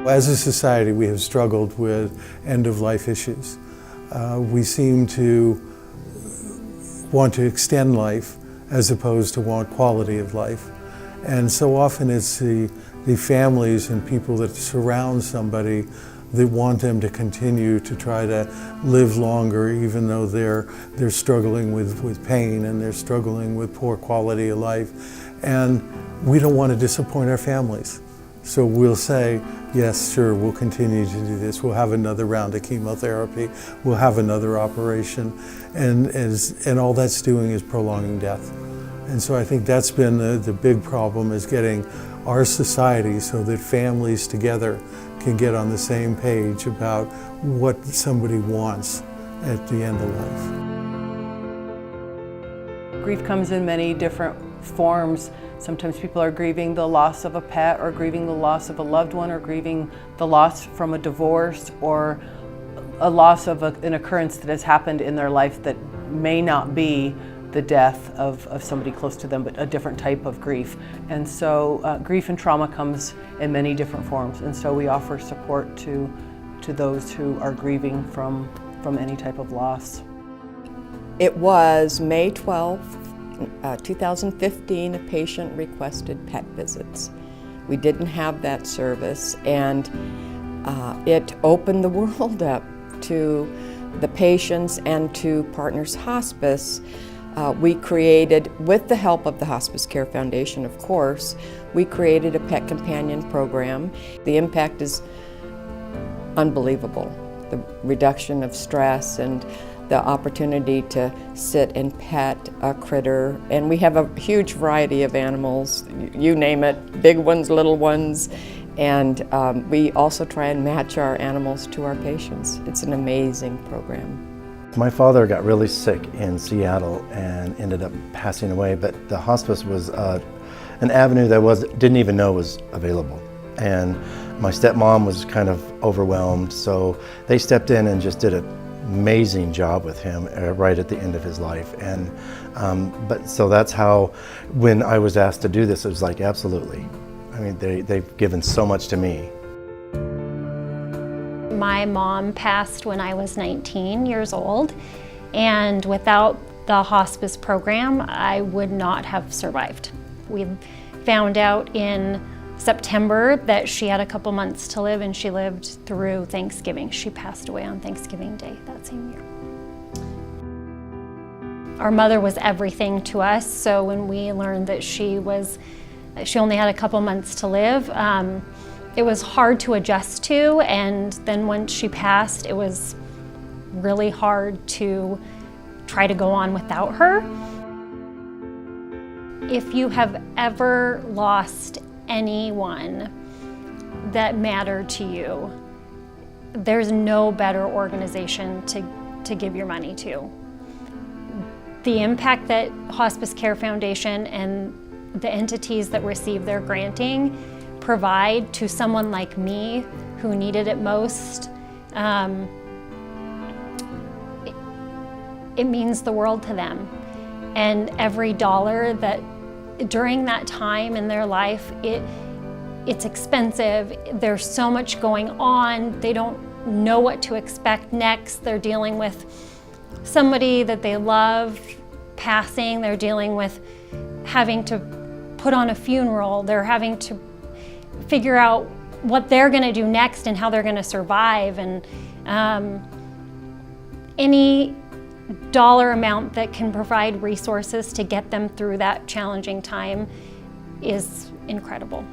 As a society, we have struggled with end-of-life issues. We seem to want to extend life as opposed to want quality of life. And so often it's the families and people that surround somebody that want them to continue to try to live longer, even though they're struggling with pain and they're struggling with poor quality of life. And we don't want to disappoint our families. So we'll say, yes, sure, we'll continue to do this. We'll have another round of chemotherapy. We'll have another operation. And all that's doing is prolonging death. And so I think that's been the big problem, is getting our society so that families together can get on the same page about what somebody wants at the end of life. Grief comes in many different forms. Sometimes people are grieving the loss of a pet, or grieving the loss of a loved one, or grieving the loss from a divorce, or a loss of an occurrence that has happened in their life that may not be the death of somebody close to them, but a different type of grief. And so grief and trauma comes in many different forms, and so we offer support to those who are grieving from any type of loss. It was May 12th, 2015, a patient requested pet visits. We didn't have that service, and it opened the world up to the patients and to Partners Hospice. We created, with the help of the Hospice Care Foundation, of course, we created a pet companion program. The impact is unbelievable. The reduction of stress and the opportunity to sit and pet a critter. And we have a huge variety of animals, you name it, big ones, little ones. And we also try and match our animals to our patients. It's an amazing program. My father got really sick in Seattle and ended up passing away, but the hospice was an avenue that didn't even know was available. And my stepmom was kind of overwhelmed, so they stepped in and just did an amazing job with him right at the end of his life. And so that's how, when I was asked to do this, it was like, absolutely. I mean, they've given so much to me. My mom passed when I was 19 years old, and without the hospice program, I would not have survived. We found out in September that she had a couple months to live, and she lived through Thanksgiving. She passed away on Thanksgiving Day that same year. Our mother was everything to us, so when we learned that she only had a couple months to live, it was hard to adjust to, and then once she passed, it was really hard to try to go on without her. If you have ever lost anyone that mattered to you, there's no better organization to give your money to. The impact that Hospice Care Foundation and the entities that receive their granting provide to someone like me who needed it most, it means the world to them. And every dollar that during that time in their life, it's expensive. There's so much going on. They don't know what to expect next. They're dealing with somebody that they love passing. They're dealing with having to put on a funeral. They're having to figure out what they're going to do next and how they're going to survive. And any dollar amount that can provide resources to get them through that challenging time is incredible.